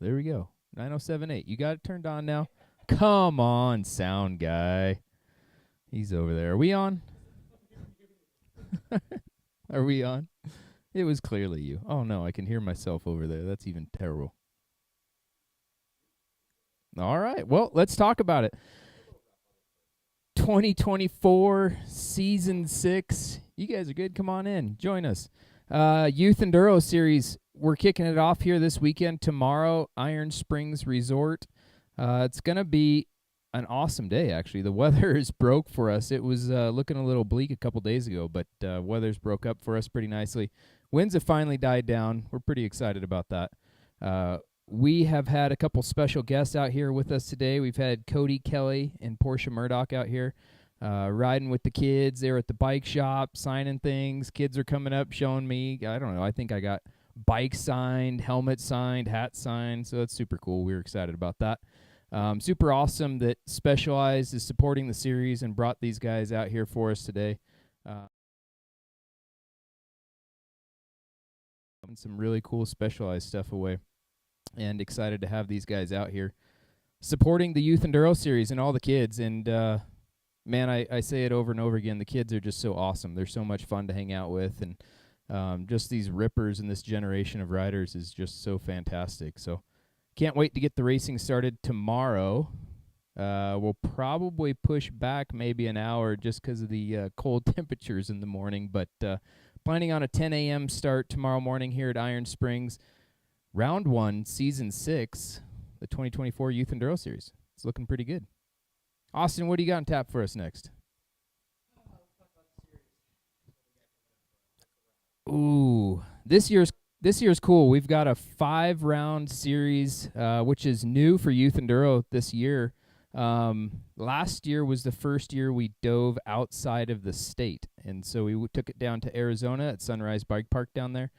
There we go. 9078. You got it turned on now? Come on, sound guy. He's over there. Are we on? Are we on? It was clearly you. Oh, no, I can hear myself over there. That's even terrible. All right. Well, let's talk about it. 2024 Season 6. You guys are good. Come on in. Join us. Youth Enduro Series. We're kicking it off here this weekend. Tomorrow, Iron Springs Resort. It's going to be an awesome day, actually. The weather is broke for us. It was looking a little bleak a couple days ago, but weather's broke up for us pretty nicely. Winds have finally died down. We're pretty excited about that. We have had a couple special guests out here with us today. We've had Cody, Kelley, and Porsha Murdock out here riding with the kids. They were at the bike shop signing things. Kids are coming up showing me, I don't know, I think I got bike signed, helmet signed, hat signed, so that's super cool. We're excited about that. Super awesome that Specialized is supporting the series and brought these guys out here for us today. And some really cool Specialized stuff away. And excited to have these guys out here supporting the Youth Enduro Series and all the kids. And, man, I say it over and over again, the kids are just so awesome. They're so much fun to hang out with. And just these rippers and this generation of riders is just so fantastic. So can't wait to get the racing started tomorrow. We'll probably push back maybe an hour just because of the cold temperatures in the morning. But planning on a 10 a.m. start tomorrow morning here at Iron Springs. Round 1, Season 6, the 2024 Youth Enduro Series. It's looking pretty good. Austin, what do you got on tap for us next? Ooh, this year's cool. We've got a 5-round series, which is new for Youth Enduro this year. Last year was the first year we dove outside of the state, and so we took it down to Arizona at Sunrise Bike Park down there.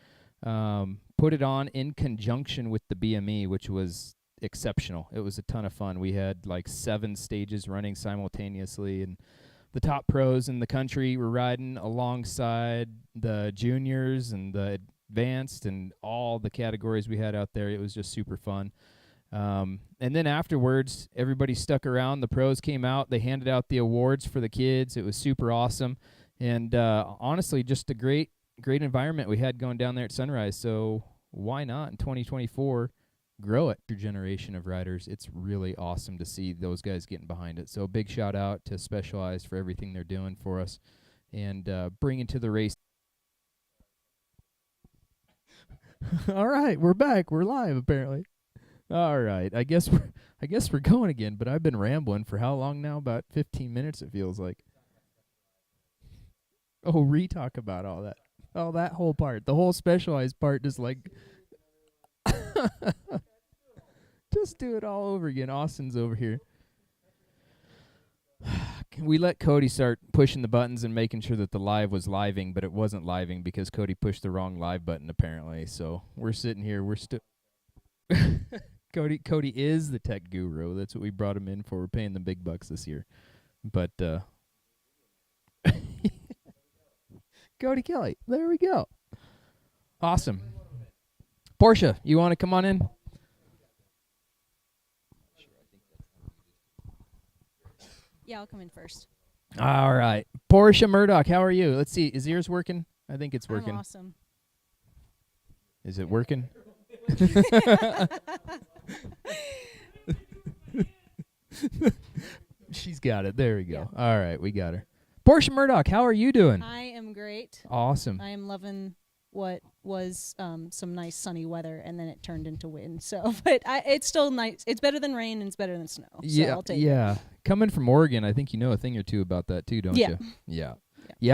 Put it on in conjunction with the BME, which was exceptional. It was a ton of fun. We had like 7 stages running simultaneously, and the top pros in the country were riding alongside the juniors and the advanced and all the categories we had out there. It was just super fun. And then afterwards, everybody stuck around. The pros came out. They handed out the awards for the kids. It was super awesome. And honestly, just a great environment we had going down there at Sunrise. So why not in 2024 grow it? Your generation of riders. It's really awesome to see those guys getting behind it. So big shout out to Specialized for everything they're doing for us and bringing to the race. All right, we're back. We're live apparently. All right, I guess we're going again. But I've been rambling for how long now? About 15 minutes. It feels like. Oh, re-talk about all that. Oh, that whole part. The whole Specialized part, just like... just do it all over again. Austin's over here. We let Cody start pushing the buttons and making sure that the live was living, but it wasn't living because Cody pushed the wrong live button, apparently. So we're sitting here. We're still... Cody is the tech guru. That's what we brought him in for. We're paying the big bucks this year. But... Cody Kelley. There we go. Awesome. Porsha, you want to come on in? Yeah, I'll come in first. All right. Porsha Murdock, how are you? Let's see. Is yours working? I think it's working. I'm awesome. Is it working? She's got it. There we go. Yeah. All right, we got her. Porsha Murdock, how are you doing? I am great. Awesome. I am loving what was some nice sunny weather, and then it turned into wind. So, but it's still nice. It's better than rain, and it's better than snow. So I'll take it. Coming from Oregon, I think you know a thing or two about that too, don't you? Yeah.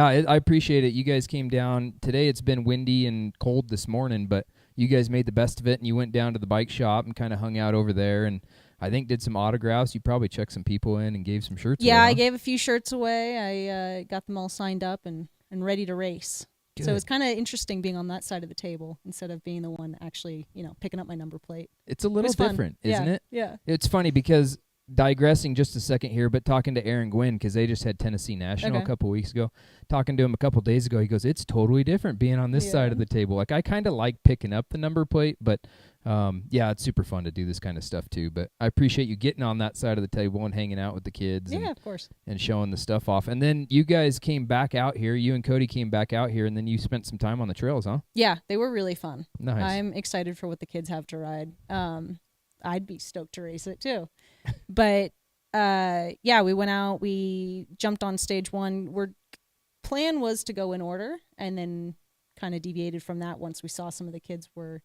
I appreciate it. You guys came down today. It's been windy and cold this morning, but you guys made the best of it, and you went down to the bike shop and kind of hung out over there, and I think did some autographs. You probably checked some people in and gave some shirts away. Yeah, I gave a few shirts away. I got them all signed up and ready to race. Good. So it's kind of interesting being on that side of the table instead of being the one actually, picking up my number plate. It's a little different, isn't it? Yeah. It's funny because digressing just a second here, but talking to Aaron Gwynn, because they just had Tennessee National a couple weeks ago. Talking to him a couple days ago, he goes, "It's totally different being on this side of the table." Like, I kind of like picking up the number plate, but yeah, it's super fun to do this kind of stuff too. But I appreciate you getting on that side of the table and hanging out with the kids. Yeah, of course. And showing the stuff off. And then you guys came back out here. You and Cody came back out here, and then you spent some time on the trails, huh? Yeah, they were really fun. Nice. I'm excited for what the kids have to ride. I'd be stoked to race it too. But yeah, we went out. We jumped on stage 1. Our plan was to go in order, and then kind of deviated from that once we saw some of the kids were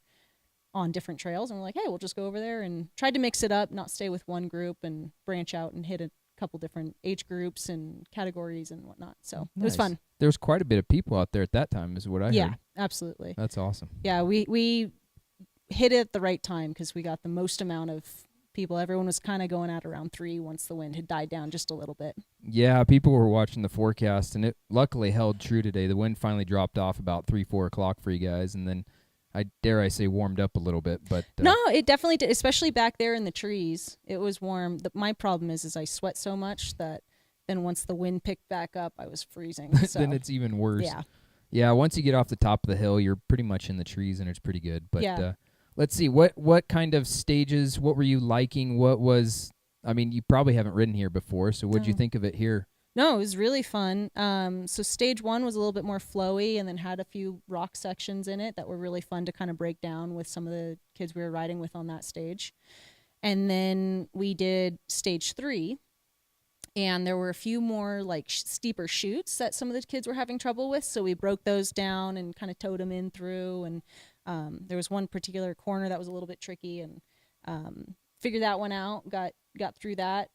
on different trails, and we're like, hey, we'll just go over there, and tried to mix it up, not stay with one group, and branch out and hit a couple different age groups and categories and whatnot. So It was fun. There's quite a bit of people out there at that time, is what I heard. Yeah, absolutely. That's awesome. Yeah, we hit it at the right time because we got the most amount of people. Everyone was kind of going at around 3 once the wind had died down just a little bit. Yeah, people were watching the forecast, and it luckily held true today. The wind finally dropped off about 3-4 o'clock for you guys, and then I say warmed up a little bit. But no, it definitely did, especially back there in the trees. It was warm. My problem is I sweat so much that then once the wind picked back up, I was freezing. So. Then it's even worse. Yeah. Yeah, once you get off the top of the hill, you're pretty much in the trees, and it's pretty good. But let's see, what kind of stages, what were you liking? What was, I mean, you probably haven't ridden here before, so what did you think of it here? No, it was really fun. So stage 1 was a little bit more flowy and then had a few rock sections in it that were really fun to kind of break down with some of the kids we were riding with on that stage. And then we did stage 3, and there were a few more like steeper chutes that some of the kids were having trouble with. So we broke those down and kind of towed them in through. And there was one particular corner that was a little bit tricky, and figured that one out, got through that.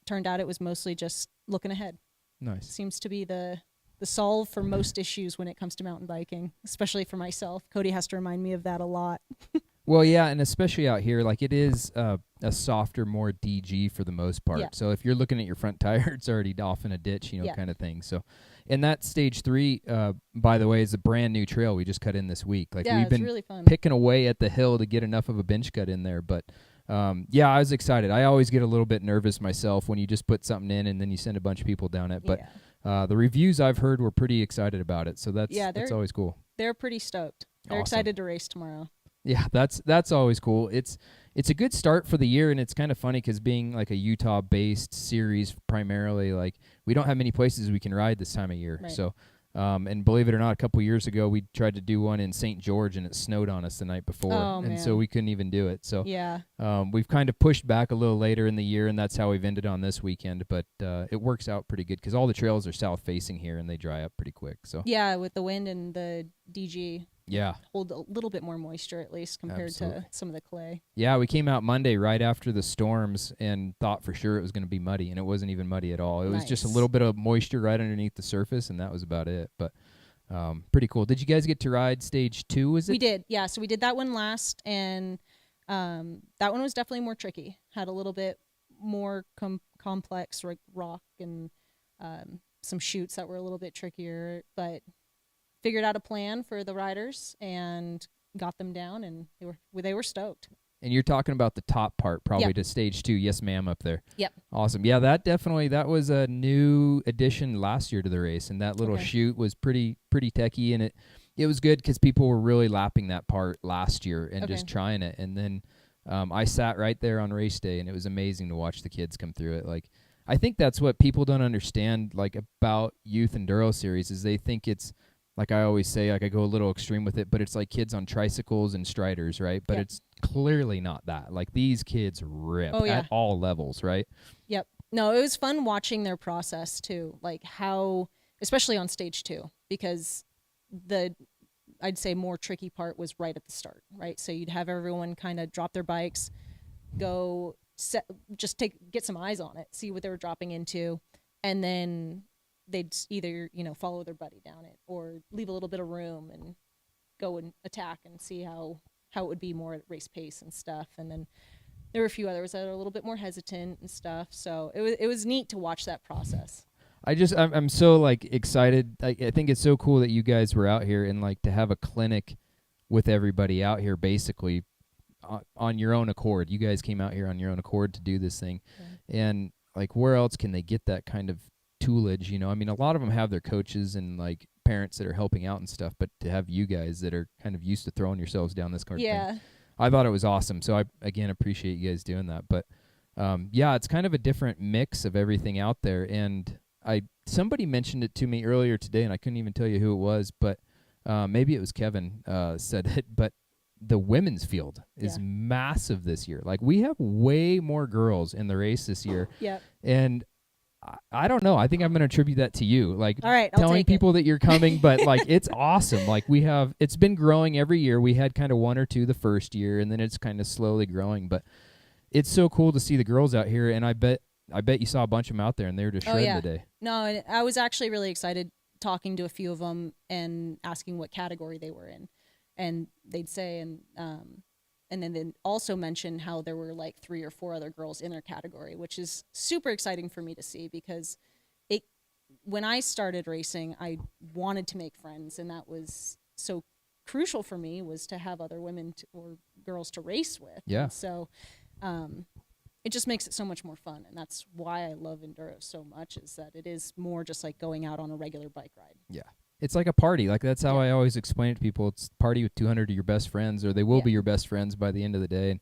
Turned out it was mostly just looking ahead. Nice. Seems to be the solve for most issues when it comes to mountain biking, especially for myself. Cody has to remind me of that a lot. Well, yeah, and especially out here, like it is a softer, more DG for the most part. Yeah. So if you're looking at your front tire, it's already off in a ditch, kind of thing. So, and that stage 3, by the way, is a brand new trail we just cut in this week. Like we've been really fun. picking away at the hill to get enough of a bench cut in there, but. Yeah, I was excited. I always get a little bit nervous myself when you just put something in and then you send a bunch of people down it. But the reviews I've heard were pretty excited about it, so that's always cool. They're pretty stoked. They're excited to race tomorrow. Yeah, that's always cool. It's a good start for the year, and it's kind of funny because being like a Utah-based series primarily, like we don't have many places we can ride this time of year. Right. So. And believe it or not, a couple years ago, we tried to do one in St. George, and it snowed on us the night before, and so we couldn't even do it. So we've kind of pushed back a little later in the year, and that's how we've ended on this weekend. But it works out pretty good because all the trails are south-facing here, and they dry up pretty quick. So yeah, with the wind and the DG. Yeah. Hold a little bit more moisture, at least, compared to some of the clay. Yeah, we came out Monday right after the storms and thought for sure it was going to be muddy, and it wasn't even muddy at all. It was just a little bit of moisture right underneath the surface, and that was about it. But pretty cool. Did you guys get to ride stage 2, was it? We did, yeah. So we did that one last, and that one was definitely more tricky. Had a little bit more complex like rock and some chutes that were a little bit trickier, but figured out a plan for the riders and got them down, and they were stoked. And you're talking about the top part, probably to stage 2. Yes, ma'am, up there. Yep. Awesome. Yeah, that was a new addition last year to the race, and that little chute was pretty techy, and it was good because people were really lapping that part last year and just trying it. And then I sat right there on race day, and it was amazing to watch the kids come through it. Like, I think that's what people don't understand, like, about Youth Enduro Series is they think it's, like I always say, like I go a little extreme with it, but it's like kids on tricycles and striders, right? But it's clearly not that. Like these kids rip at all levels, right? Yep. No, it was fun watching their process too, like how, especially on stage 2, because I'd say more tricky part was right at the start, right? So you'd have everyone kind of drop their bikes, go get some eyes on it, see what they were dropping into, and then they'd either, follow their buddy down it or leave a little bit of room and go and attack and see how it would be more at race pace and stuff. And then there were a few others that are a little bit more hesitant and stuff. So it was neat to watch that process. I'm so like excited. I think it's so cool that you guys were out here and like to have a clinic with everybody out here basically on your own accord. You guys came out here on your own accord to do this thing. Yeah. And like, where else can they get that kind of toolage? You know, I mean, a lot of them have their coaches and like parents that are helping out and stuff, but to have you guys that are kind of used to throwing yourselves down this kind of thing, I thought it was awesome. So I, again, appreciate you guys doing that. But yeah, it's kind of a different mix of everything out there. And somebody mentioned it to me earlier today, and I couldn't even tell you who it was, but maybe it was Kevin said it, but the women's field is massive this year. Like, we have way more girls in the race this year. Yep. And I don't know. I think I'm going to attribute that to you. Like, all right, I'll telling take people it. that you're coming, but like, it's awesome. Like, it's been growing every year. We had kind of one or two the first year, and then it's kind of slowly growing, but it's so cool to see the girls out here. And I bet you saw a bunch of them out there, and they were just shredding today. No, and I was actually really excited talking to a few of them and asking what category they were in. And they'd say, and then they also mention how there were like 3 or 4 other girls in their category, which is super exciting for me to see, because when I started racing, I wanted to make friends, and that was so crucial for me, was to have other women or girls to race with. Yeah. And so it just makes it so much more fun, and that's why I love enduro so much, is that it is more just like going out on a regular bike ride. Yeah. It's like a party. Like, that's how I always explain it to people. It's party with 200 of your best friends, or they will be your best friends by the end of the day.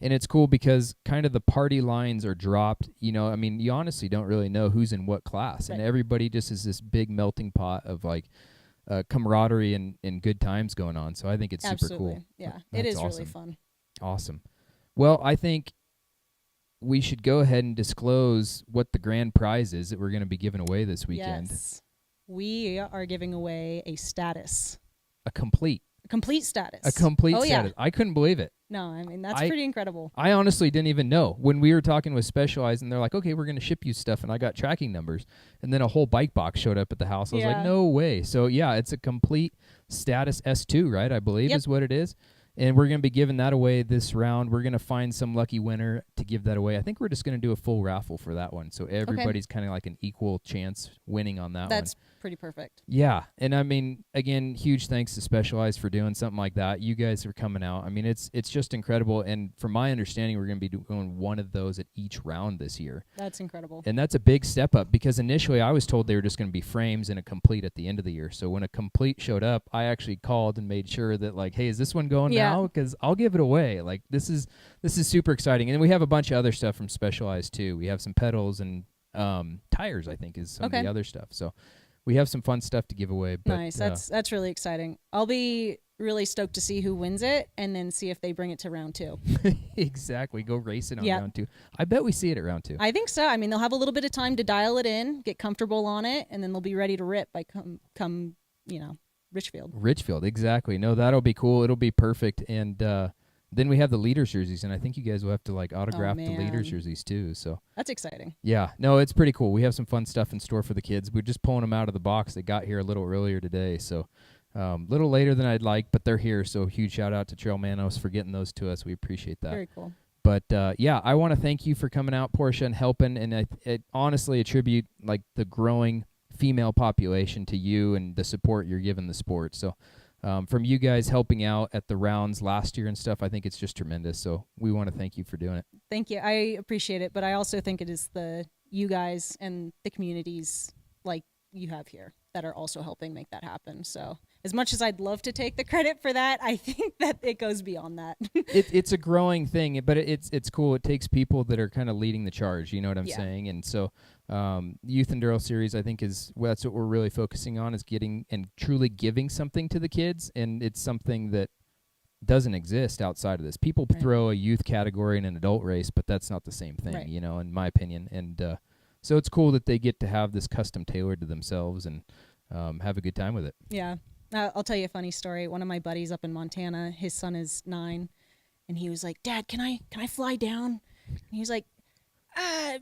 And it's cool because kind of the party lines are dropped. You know, I mean, you honestly don't really know who's in what class. Right. And everybody just is this big melting pot of like camaraderie and good times going on. So I think it's super cool. Yeah, it is awesome. Really fun. Awesome. Well, I think we should go ahead and disclose what the grand prize is that we're going to be giving away this weekend. Yes. We are giving away a status. A complete status. A complete status. Yeah. I couldn't believe it. No, I mean, that's pretty incredible. I honestly didn't even know. When we were talking with Specialized, and they're like, okay, we're going to ship you stuff, and I got tracking numbers. And then a whole bike box showed up at the house. I was like, no way. So, yeah, it's a complete status S2, right, I believe is what it is. And we're going to be giving that away this round. We're going to find some lucky winner to give that away. I think we're just going to do a full raffle for that one. So everybody's kind of like an equal chance winning on that one. That's pretty perfect. Yeah. And I mean, again, huge thanks to Specialized for doing something like that. You guys are coming out. I mean, it's just incredible. And from my understanding, we're going to be doing one of those at each round this year. That's incredible. And that's a big step up, because initially I was told they were just going to be frames and a complete at the end of the year. So when a complete showed up, I actually called and made sure that, like, hey, is this one going now? Because I'll give it away. Like, this is super exciting. And we have a bunch of other stuff from Specialized too. We have some pedals and tires, I think, is some of the other stuff. So we have some fun stuff to give away. But, nice. That's really exciting. I'll be really stoked to see who wins it, and then see if they bring it to round 2. Exactly. Go racing on round 2. I bet we see it at round 2. I think so. I mean, they'll have a little bit of time to dial it in, get comfortable on it, and then they'll be ready to rip by come Richfield. Richfield, exactly. No, that'll be cool. It'll be perfect. And then we have the leaders jerseys, and I think you guys will have to like autograph the leaders jerseys too. So that's exciting. Yeah, no, it's pretty cool. We have some fun stuff in store for the kids. We're just pulling them out of the box. They got here a little earlier today, so a little later than I'd like, but they're here. So huge shout out to Trail Manos for getting those to us. We appreciate that. Very cool. But yeah, I want to thank you for coming out, Porsha, and helping. And I honestly attribute like the growing female population to you and the support you're giving the sport. So from you guys helping out at the rounds last year and stuff, I think it's just tremendous. So we want to thank you for doing it. Thank you. I appreciate it, but I also think it is you guys and the communities like you have here that are also helping make that happen. So as much as I'd love to take the credit for that, I think that it goes beyond that. It's a growing thing, but it's cool. It takes people that are kind of leading the charge, you know what I'm saying? And so Youth Enduro Series, I think, that's what we're really focusing on, is getting and truly giving something to the kids. And it's something that doesn't exist outside of this. People throw a youth category in an adult race, but that's not the same thing, you know, in my opinion. And so it's cool that they get to have this custom tailored to themselves and have a good time with it. Yeah. I'll tell you a funny story. One of my buddies up in Montana, his son is 9, and he was like, "Dad, can I fly down?" And he was like,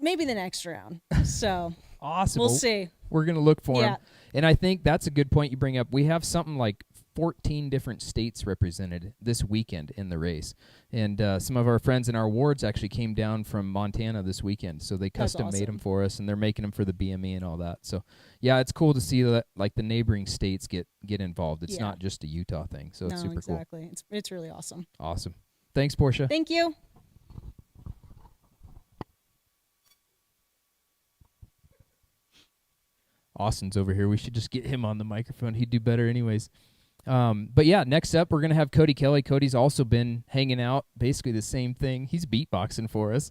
maybe the next round. So awesome. We'll see. We're going to look for him. And I think that's a good point you bring up. We have something like 14 different states represented this weekend in the race. And some of our friends in our wards actually came down from Montana this weekend. So they custom made them for us, and they're making them for the BME and all that. So, yeah, it's cool to see that like the neighboring states get involved. It's not just a Utah thing. So it's super cool. Exactly. It's really awesome. Awesome. Thanks, Porsha. Thank you. Austin's over here. We should just get him on the microphone. He'd do better anyways. But yeah, next up we're going to have Cody Kelley. Cody's also been hanging out, basically the same thing. He's beatboxing for us.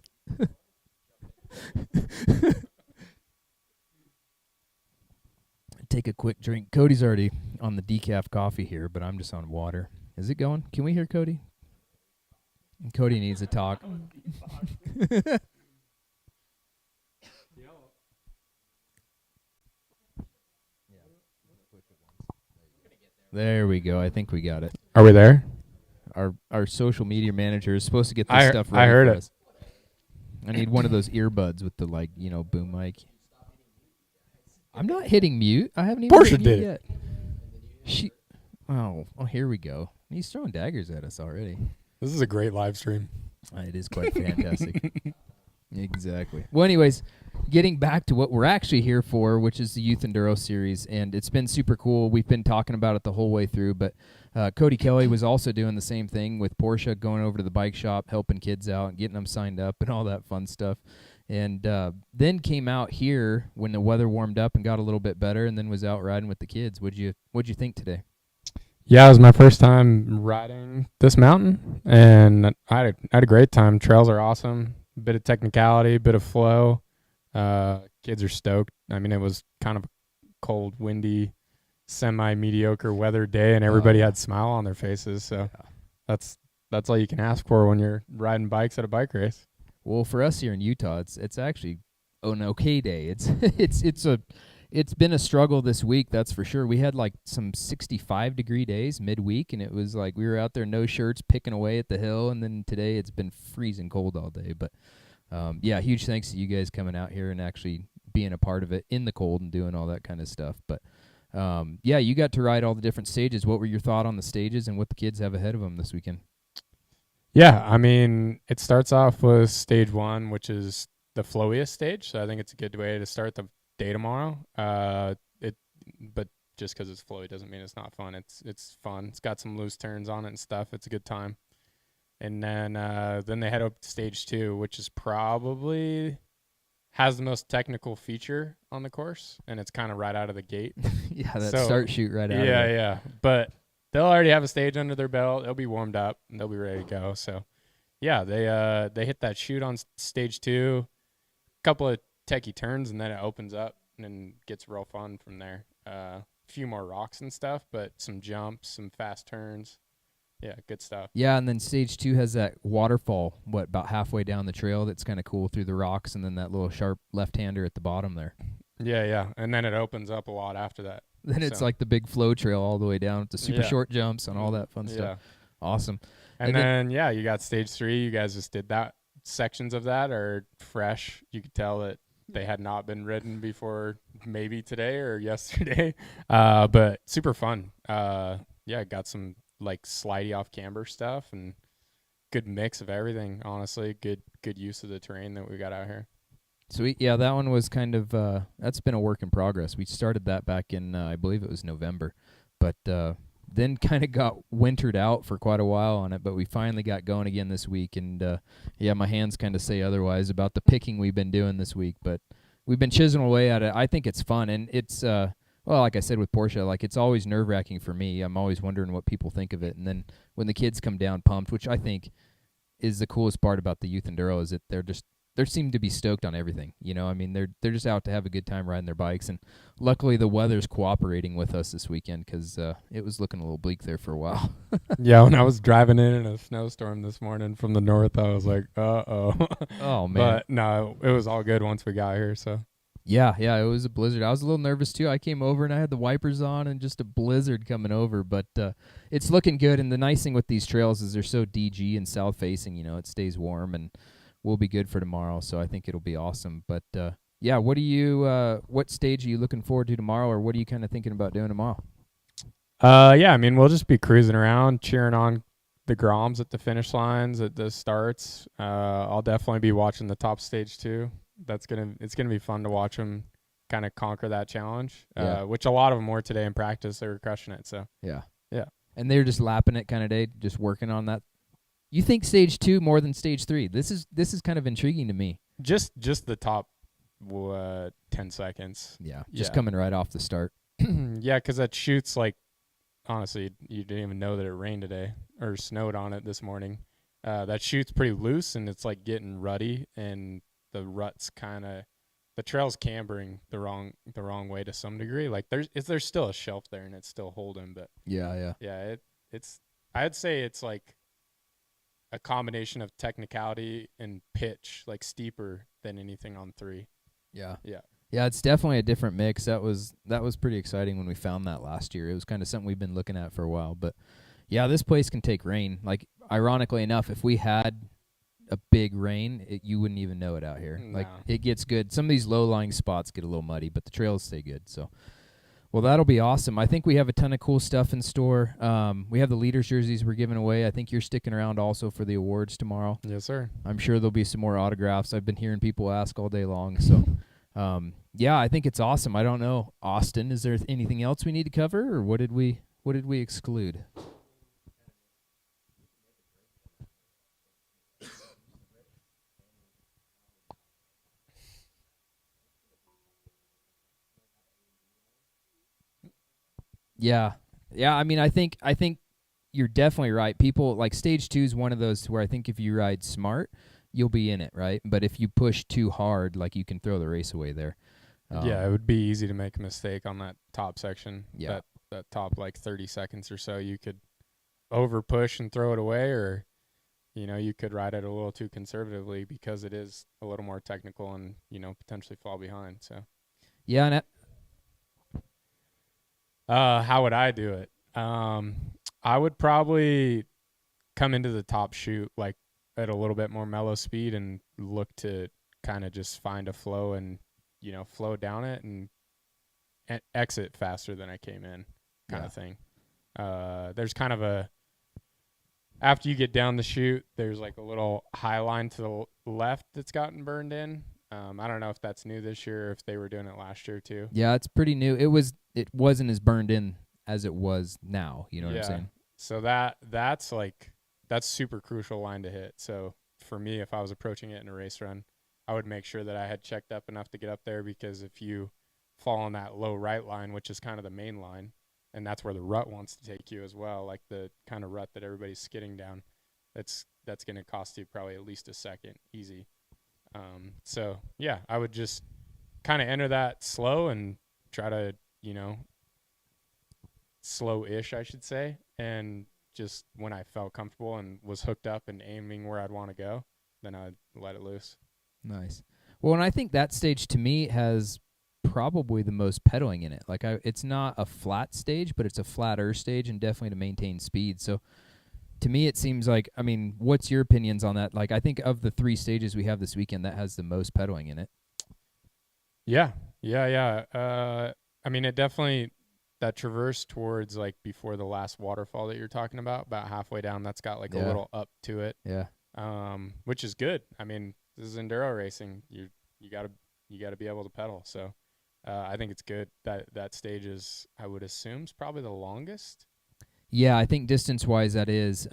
Take a quick drink. Cody's already on the decaf coffee here, but I'm just on water. Is it going? Can we hear Cody? Cody needs to talk. There we go. I think we got it. Are we there? Our social media manager is supposed to get this stuff ready I heard for it. us. I need one of those earbuds with the boom mic. I'm not hitting mute. I haven't even Porsha hit mute did yet. Oh, here we go. He's throwing daggers at us already. This is a great live stream. It is quite fantastic. Exactly. Well, anyways, getting back to what we're actually here for, which is the Youth Enduro Series, and it's been super cool. We've been talking about it the whole way through, but Cody Kelley was also doing the same thing with Porsha, going over to the bike shop, helping kids out, and getting them signed up and all that fun stuff. And then came out here when the weather warmed up and got a little bit better, and then was out riding with the kids. What'd you think today? Yeah, it was my first time riding this mountain, and I had a great time. Trails are awesome. A bit of technicality, bit of flow. Kids are stoked. I mean, it was kind of a cold, windy, semi-mediocre weather day, and everybody had a smile on their faces. So that's all you can ask for when you're riding bikes at a bike race. Well, for us here in Utah, it's actually an okay day. It's been a struggle this week, that's for sure. We had like some 65-degree days midweek, and it was like we were out there no shirts picking away at the hill, and then today it's been freezing cold all day. But yeah, huge thanks to you guys coming out here and actually being a part of it in the cold and doing all that kind of stuff. But yeah, you got to ride all the different stages. What were your thoughts on the stages and what the kids have ahead of them this weekend? Yeah, I mean, it starts off with stage 1, which is the flowiest stage. So I think it's a good way to start the day tomorrow. But just because it's flowy doesn't mean it's not fun. It's fun. It's got some loose turns on it and stuff. It's a good time. And then they head up to stage 2, which is probably has the most technical feature on the course, and it's kind of right out of the gate. Yeah, that start shoot right out. Yeah. But they'll already have a stage under their belt. They'll be warmed up, and they'll be ready to go. So, yeah, they hit that chute on stage 2, a couple of techie turns, and then it opens up and gets real fun from there. A few more rocks and stuff, but some jumps, some fast turns. Yeah, good stuff. Yeah, and then stage 2 has that waterfall, about halfway down the trail that's kind of cool through the rocks, and then that little sharp left-hander at the bottom there. Yeah, and then it opens up a lot after that. Then it's like the big flow trail all the way down with the super short jumps and all that fun stuff. Awesome. And then, you got stage 3. You guys just did that. Sections of that are fresh. You could tell that they had not been ridden before maybe today or yesterday. But super fun. Got some like slidey off camber stuff and good mix of everything, honestly. Good use of the terrain that we got out here. Sweet. Yeah, that one was kind of that's been a work in progress. We started that back in I believe it was November, but then kind of got wintered out for quite a while on it, but we finally got going again this week. And my hands kind of say otherwise about the picking we've been doing this week, but we've been chiseling away at it. I think it's fun, and it's well, like I said with Porsha, like it's always nerve-wracking for me. I'm always wondering what people think of it, and then when the kids come down pumped, which I think is the coolest part about the Youth Enduro, is that they seem to be stoked on everything. You know, I mean, they're just out to have a good time riding their bikes, and luckily the weather's cooperating with us this weekend because it was looking a little bleak there for a while. Yeah, when I was driving in a snowstorm this morning from the north, I was like, uh-oh. Oh, man. But no, it was all good once we got here, so. Yeah, it was a blizzard. I was a little nervous, too. I came over, and I had the wipers on and just a blizzard coming over. But it's looking good, and the nice thing with these trails is they're so DG and south-facing. You know, it stays warm, and we'll be good for tomorrow, so I think it'll be awesome. But, what stage are you looking forward to tomorrow, or what are you kind of thinking about doing tomorrow? I mean, we'll just be cruising around, cheering on the Groms at the finish lines, at the starts. I'll definitely be watching the top stage, too. It's gonna be fun to watch them kind of conquer that challenge, which a lot of them were today in practice. They were crushing it. So yeah, yeah, and they're just lapping it kind of day, just working on that. You think stage 2 more than stage 3? This is kind of intriguing to me. Just the top 10 seconds. Yeah, just coming right off the start. Yeah, because that chute's like, honestly, you didn't even know that it rained today or snowed on it this morning. That chute's pretty loose, and it's like getting rutty, and the rut's the trail's cambering the wrong way to some degree. Like there's still a shelf there, and it's still holding, but Yeah. it's I'd say it's like a combination of technicality and pitch, like steeper than anything on 3. Yeah. Yeah. Yeah, it's definitely a different mix. That was pretty exciting when we found that last year. It was kind of something we've been looking at for a while. But yeah, this place can take rain. Like, ironically enough, if we had a big rain, you wouldn't even know it out here. No. Like, it gets good. Some of these low-lying spots get a little muddy, but the trails stay good. So, well, that'll be awesome. I think we have a ton of cool stuff in store. We have the leaders jerseys we're giving away. I think you're sticking around also for the awards tomorrow. Yes, sir. I'm sure there'll be some more autographs. I've been hearing people ask all day long. So, yeah, I think it's awesome. I don't know, Austin, is there anything else we need to cover, or what did we exclude? Yeah. I mean, I think you're definitely right. People like stage 2 is one of those where I think if you ride smart, you'll be in it, right? But if you push too hard, like, you can throw the race away there. Yeah, it would be easy to make a mistake on that top section. Yeah. That top like 30 seconds or so, you could over push and throw it away, or you could ride it a little too conservatively because it is a little more technical and potentially fall behind. So Yeah, and how would I do it? I would probably come into the top chute like at a little bit more mellow speed and look to kind of just find a flow and flow down it and exit faster than I came in, kind of thing. There's kind of after you get down the chute, there's like a little high line to the left that's gotten burned in. I don't know if that's new this year or if they were doing it last year too. Yeah, it's pretty new. It wasn't as burned in as it was now. You know what I'm saying? So that's super crucial line to hit. So for me, if I was approaching it in a race run, I would make sure that I had checked up enough to get up there, because if you fall on that low right line, which is kind of the main line, and that's where the rut wants to take you as well, like the kind of rut that everybody's skidding down, that's going to cost you probably at least a second, easy. So yeah, I would just kind of enter that slow and try to, slow-ish, I should say, and just when I felt comfortable and was hooked up and aiming where I'd want to go, then I'd let it loose. Nice. Well, and I think that stage to me has probably the most pedaling in it. Like, it's not a flat stage, but it's a flatter stage, and definitely to maintain speed. So to me, it seems like, I mean, what's your opinions on that? Like, I think of the 3 stages we have this weekend, that has the most pedaling in it. Yeah. I mean, it definitely, that traverse towards like before the last waterfall that you're talking about halfway down, that's got like a little up to it. Yeah. Which is good. I mean, this is enduro racing. You gotta be able to pedal. So I think it's good. That stage is, I would assume, is probably the longest. Yeah, I think distance-wise that is.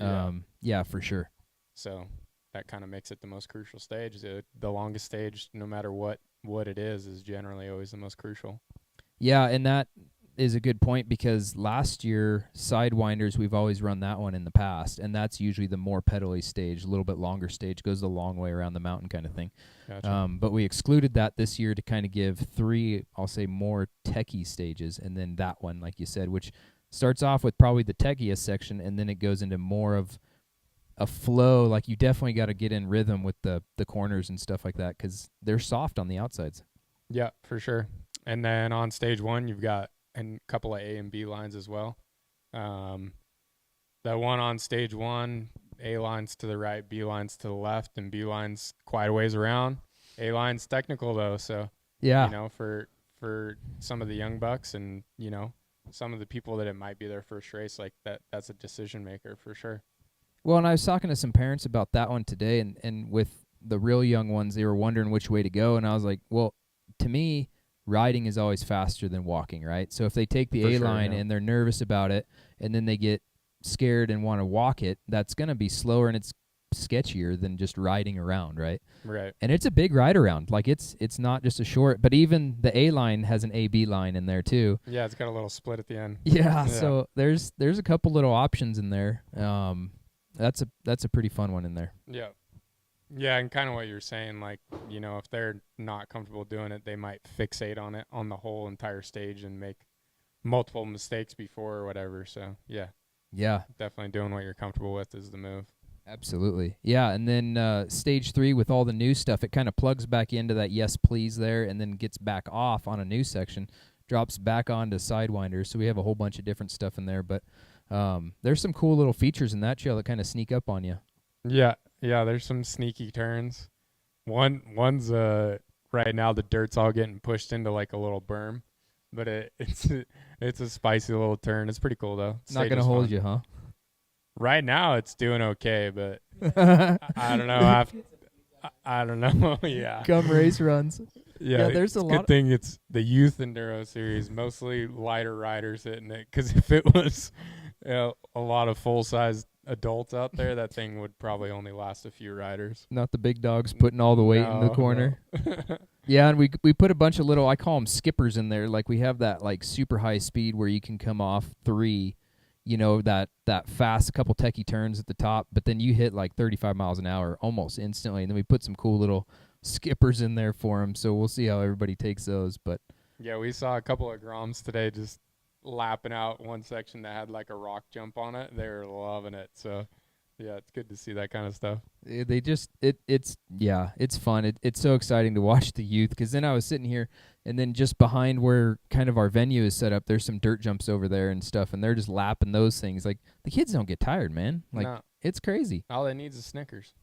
Yeah, for sure. So that kind of makes it the most crucial stage. The longest stage, no matter what it is generally always the most crucial. Yeah, and that is a good point, because last year, Sidewinders, we've always run that one in the past, and that's usually the more pedally stage, a little bit longer stage, goes the long way around the mountain kind of thing. Gotcha. But we excluded that this year to kind of give 3, I'll say, more techie stages, and then that one, like you said, which starts off with probably the techiest section, and then it goes into more of a flow. Like, you definitely got to get in rhythm with the corners and stuff like that, because they're soft on the outsides. Yeah, for sure. And then on stage 1, you've got a couple of A and B lines as well. The one on stage 1, A lines to the right, B lines to the left, and B lines quite a ways around. A line's technical though, so yeah, for some of the young bucks and some of the people that it might be their first race, like that's a decision maker for sure. Well, and I was talking to some parents about that one today, and with the real young ones, they were wondering which way to go, and I was like, well, to me, riding is always faster than walking, right? So if they take the A line and they're nervous about it, and then they get scared and want to walk it, that's going to be slower, and it's sketchier than just riding around, right? Right. And it's a big ride around. Like it's not just a short, but even the A line has an AB line in there too. Yeah, it's got a little split at the end. Yeah, so there's a couple little options in there. That's a pretty fun one in there. Yeah. Yeah, and kind of what you're saying, like, you know, if they're not comfortable doing it, they might fixate on it on the whole entire stage and make multiple mistakes before or whatever. So, yeah, definitely doing what you're comfortable with is the move. Absolutely. Yeah, and then stage 3 with all the new stuff, it kind of plugs back into that yes please there and then gets back off on a new section, drops back onto Sidewinders. So we have a whole bunch of different stuff in there, but there's some cool little features in that trail that kind of sneak up on you. Yeah, there's some sneaky turns. One's right now the dirt's all getting pushed into like a little berm, but it's a spicy little turn. It's pretty cool though. Not gonna hold you, huh? Right now it's doing okay, but I don't know. I don't know. Yeah. Come race runs. Yeah, there's a lot. Good thing it's the Youth Enduro Series, mostly lighter riders hitting it. Because if it was a lot of full-size adults out there, that thing would probably only last a few riders. Not the big dogs putting all the weight in the corner. No. Yeah, and we put a bunch of little, I call them skippers in there. Like we have that like super high speed where you can come off 3, you know, that fast, a couple techie turns at the top, but then you hit like 35 miles an hour almost instantly. And then we put some cool little skippers in there for them. So we'll see how everybody takes those. But yeah, we saw a couple of Groms today just lapping out one section that had like a rock jump on it. They were loving it. So yeah, it's good to see that kind of stuff. They just it's fun. It's so exciting to watch the youth, because then I was sitting here, and then just behind where kind of our venue is set up, there's some dirt jumps over there and stuff, and they're just lapping those things. Like the kids don't get tired, man. Like No. It's crazy. All they need is Snickers.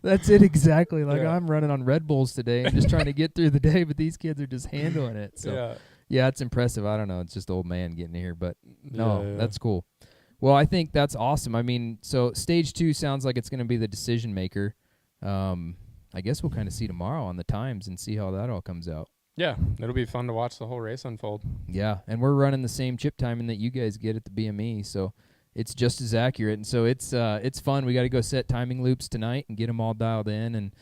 That's it exactly. Like Yeah. I'm running on Red Bulls today and just trying to get through the day, but these kids are just handling it. So yeah, it's impressive. I don't know. It's just old man getting here, but no, that's cool. Well, I think that's awesome. I mean, so stage 2 sounds like it's going to be the decision maker. I guess we'll kind of see tomorrow on the times and see how that all comes out. Yeah, it'll be fun to watch the whole race unfold. Yeah, and we're running the same chip timing that you guys get at the BME, so it's just as accurate. And so it's fun. We got to go set timing loops tonight and get them all dialed in, and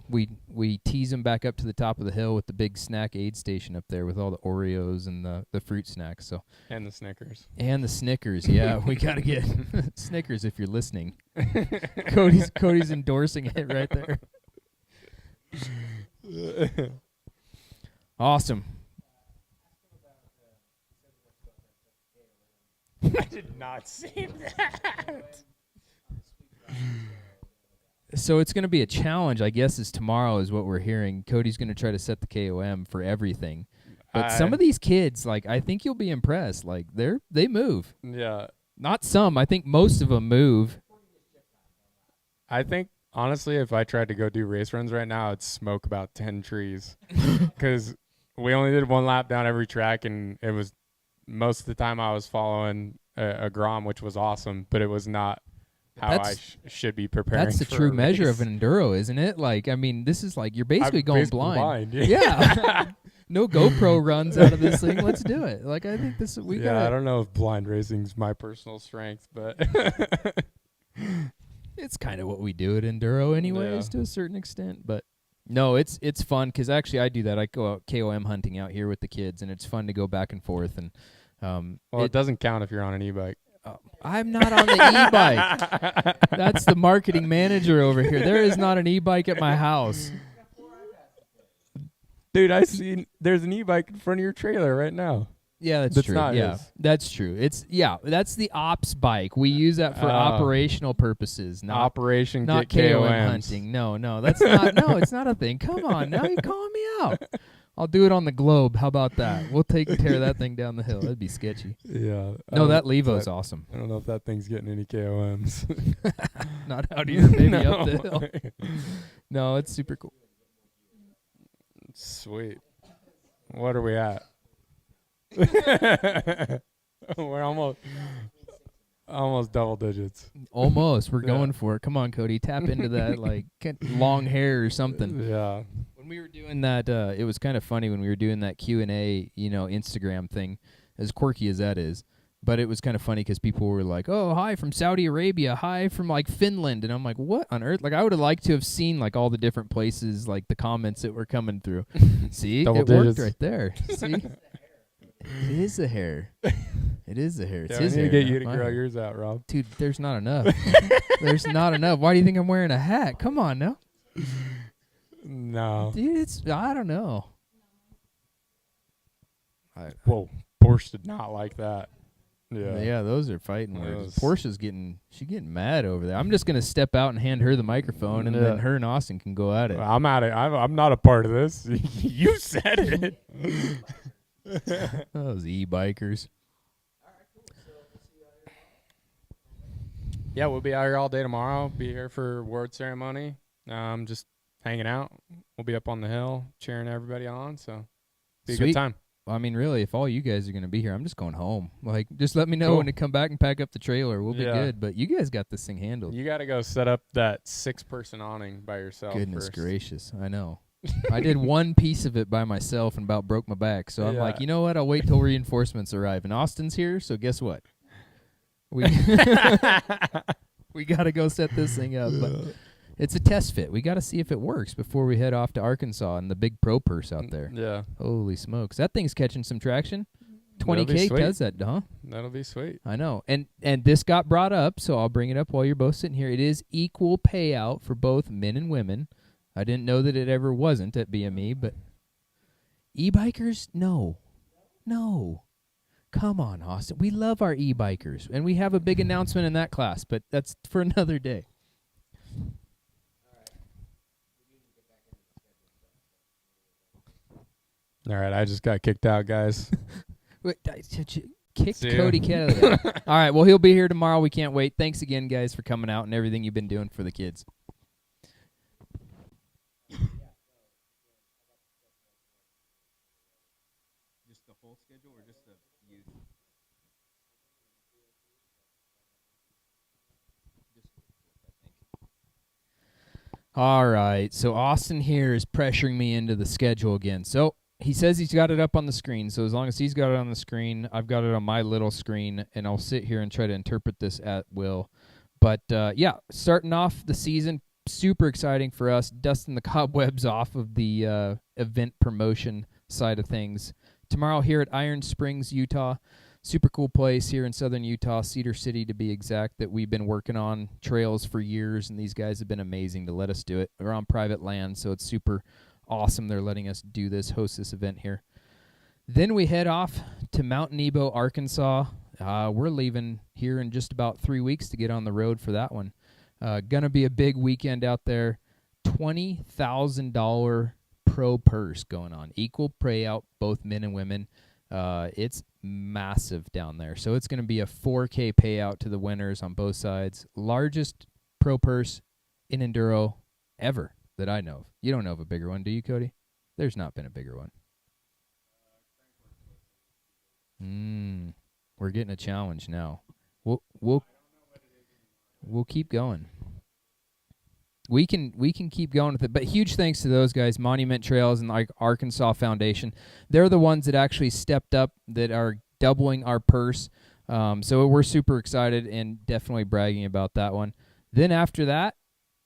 we tease them back up to the top of the hill with the big snack aid station up there with all the Oreos and the fruit snacks. So and the Snickers. And the Snickers, yeah. We got to get Snickers if you're listening. Cody's endorsing it right there. Awesome. I did not say that. So it's going to be a challenge, I guess, is tomorrow is what we're hearing. Cody's going to try to set the KOM for everything. But some of these kids, like, I think you'll be impressed. Like, they move. Yeah. Not some. I think most of them move. I think, honestly, if I tried to go do race runs right now, I'd smoke about 10 trees. Because we only did one lap down every track, and it was most of the time I was following a Grom, which was awesome, but it was not how I should be preparing. That's the for true a measure race. of an enduro, isn't it? Like, I mean, this is like you're basically I'm going basically blind. Yeah. No GoPro runs out of this thing. Let's do it. Like, I think this we got. I don't know if blind racing's my personal strength, but it's kind of what we do at enduro, anyways, to a certain extent. But no, it's fun because actually I do that. I go out KOM hunting out here with the kids, and it's fun to go back and forth. And it doesn't count if you're on an e-bike. I'm not on the e-bike. That's the marketing manager over here. There is not an e-bike at my house. Dude, I see there's an e-bike in front of your trailer right now. Yeah, that's true. Not Yeah, his. that's true. That's the ops bike. We use that for operational purposes, not Get KOM KOMs. hunting. No, that's not. No, it's not a thing. Come on, now you're calling me out. I'll do it on the Globe. How about that? We'll tear that thing down the hill. That'd be sketchy. Yeah. No, that Levo's awesome. I don't know if that thing's getting any KOMs. Not out here, maybe No. up the hill. No, it's super cool. Sweet. What are we at? We're almost double digits. Almost. We're Yeah. going for it. Come on, Cody. Tap into that like long hair or something. Yeah. When we were doing that, it was kind of funny when we were doing that Q&A, Instagram thing, as quirky as that is. But it was kind of funny because people were like, "Oh, hi from Saudi Arabia, hi from like Finland," and I'm like, "What on earth?" Like, I would have liked to have seen like all the different places, like the comments that were coming through. See, Double it digits. worked right there. See, it is the hair. It is the hair. It's Yeah, we his need hair. to get not you to my grow hair. yours out, Rob. Dude, there's not enough. There's not enough. Why do you think I'm wearing a hat? Come on now, No. dude. I don't know. Whoa, Porsche did not like that. Yeah, those are fighting words. Those- Portia's getting mad over there. I'm just gonna step out and hand her the microphone, and then Yeah. her and Austin can go at it. I'm at it. I'm not a part of this. You said it. Those e-bikers. Yeah, we'll be out here all day tomorrow. Be here for award ceremony. Just hanging out. We'll be up on the hill cheering everybody on. So be a Sweet. good time. Well, I mean, really, if all you guys are gonna be here, I'm just going home. Like, just let me know Cool. when to come back and pack up the trailer. We'll be Yeah. good. But you guys got this thing handled. You got to go set up that 6-person awning by yourself. Goodness first. gracious, I know. I did one piece of it by myself and about broke my back. So I'm like, Yeah. you know what? I'll wait till reinforcements arrive. And Austin's here, so guess what? We we got to go set this thing up. But it's a test fit. We got to see if it works before we head off to Arkansas and the big pro purse out there. Yeah, Holy smokes. That thing's catching some traction. That'll be 20K sweet. does that, huh? that'll be sweet. I know. And this got brought up, so I'll bring it up while you're both sitting here. It is equal payout for both men and women. I didn't know that it ever wasn't at BME, but e-bikers, no. Come on, Austin. We love our e-bikers, and we have a big announcement in that class, but that's for another day. All right, I just got kicked out, guys. Wait, kicked See ya. Cody Kelley out. All right, well, he'll be here tomorrow. We can't wait. Thanks again, guys, for coming out and everything you've been doing for the kids. Just the whole schedule or just the youth? All right, so Austin here is pressuring me into the schedule again. So he says he's got it up on the screen. So as long as he's got it on the screen, I've got it on my little screen, and I'll sit here and try to interpret this at will. But yeah, starting off the season, super exciting for us, dusting the cobwebs off of the event promotion side of things. Tomorrow here at Iron Springs, Utah. Super cool place here in southern Utah, Cedar City to be exact, that we've been working on trails for years, and these guys have been amazing to let us do it. We're on private land, so it's super awesome they're letting us do this, host this event here. Then we head off to Mount Nebo, Arkansas. We're leaving here in just about 3 weeks to get on the road for that one. Gonna be a big weekend out there. $20,000 pro purse going on. Equal payout, both men and women. It's massive down there. So it's going to be a 4K payout to the winners on both sides. Largest pro purse in enduro ever that I know of. You don't know of a bigger one, do you, Cody? There's not been a bigger one. We're getting a challenge now. We'll keep going. We can keep going with it, but huge thanks to those guys, Monument Trails and like Arkansas Foundation. They're the ones that actually stepped up, that are doubling our purse. So we're super excited and definitely bragging about that one. Then after that,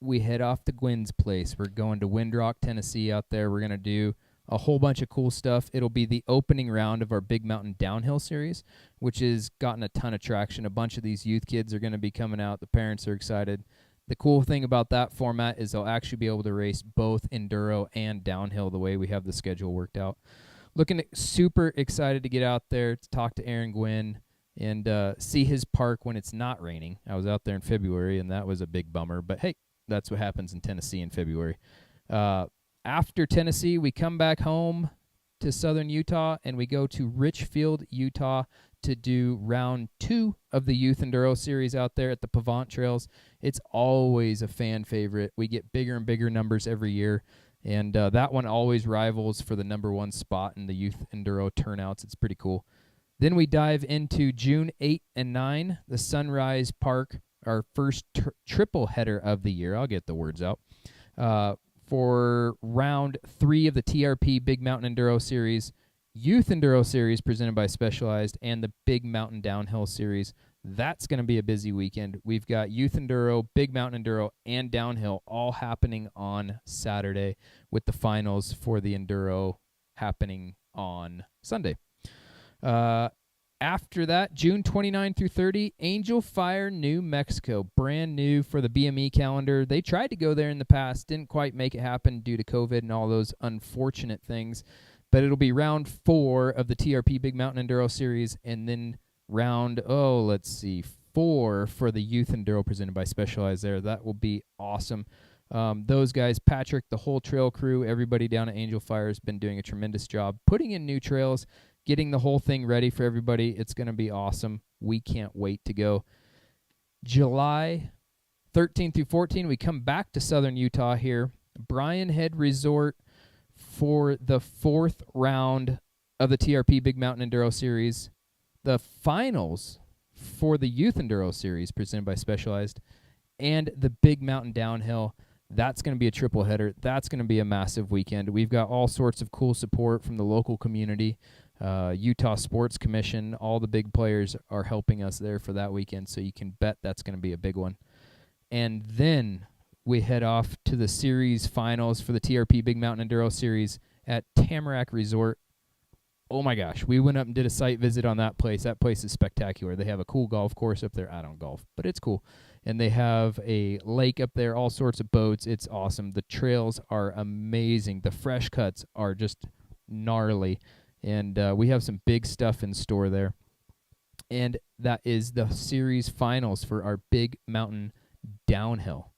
we head off to Gwen's place. We're going to Windrock, Tennessee out there. We're going to do a whole bunch of cool stuff. It'll be the opening round of our Big Mountain Downhill Series, which has gotten a ton of traction. A bunch of these youth kids are going to be coming out. The parents are excited. The cool thing about that format is they'll actually be able to race both enduro and downhill the way we have the schedule worked out. Super excited to get out there to talk to Aaron Gwynn and see his park when it's not raining. I was out there in February, and that was a big bummer. But, hey, that's what happens in Tennessee in February. After Tennessee, we come back home to southern Utah, and we go to Richfield, Utah, to do round 2 of the Youth Enduro Series out there at the Pavant Trails. It's always a fan favorite. We get bigger and bigger numbers every year, and that one always rivals for the number 1 spot in the Youth Enduro turnouts. It's pretty cool. Then we dive into June 8 and 9, the Sunrise Park, our first triple header of the year. I'll get the words out. For round 3 of the TRP Big Mountain Enduro Series, Youth Enduro Series presented by Specialized, and the Big Mountain Downhill Series. That's going to be a busy weekend. We've got Youth Enduro, Big Mountain Enduro, and Downhill all happening on Saturday, with the finals for the Enduro happening on Sunday. After that, June 29 through 30, Angel Fire, New Mexico, brand new for the BME calendar. They tried to go there in the past, didn't quite make it happen due to COVID and all those unfortunate things, but it'll be round 4 of the TRP Big Mountain Enduro Series, and then round, 4 for the Youth Enduro presented by Specialized there. That will be awesome. Those guys, Patrick, the whole trail crew, everybody down at Angel Fire has been doing a tremendous job putting in new trails, getting the whole thing ready for everybody. It's going to be awesome. We can't wait to go. July 13 through 14, we come back to southern Utah here. Bryan Head Resort for the 4th round of the TRP Big Mountain Enduro Series. The finals for the Youth Enduro Series presented by Specialized, and the Big Mountain Downhill. That's going to be a triple header. That's going to be a massive weekend. We've got all sorts of cool support from the local community. Utah Sports Commission, all the big players are helping us there for that weekend, so you can bet that's going to be a big one. And then we head off to the series finals for the TRP Big Mountain Enduro Series at Tamarack Resort. Oh my gosh, we went up and did a site visit on that place. That place is spectacular. They have a cool golf course up there. I don't golf, but it's cool. And they have a lake up there, all sorts of boats. It's awesome. The trails are amazing. The fresh cuts are just gnarly. And we have some big stuff in store there. And that is the series finals for our Big Mountain Downhill.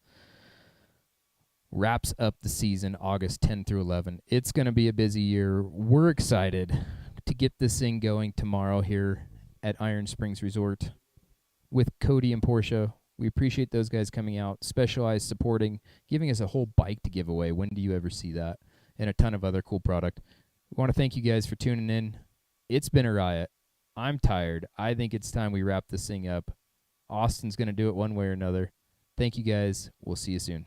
Wraps up the season August 10 through 11. It's going to be a busy year. We're excited to get this thing going tomorrow here at Iron Springs Resort with Cody and Porsha. We appreciate those guys coming out, Specialized supporting, giving us a whole bike to give away. When do you ever see that? And a ton of other cool product. We want to thank you guys for tuning in. It's been a riot. I'm tired. I think it's time we wrap this thing up. Austin's going to do it one way or another. Thank you guys. We'll see you soon.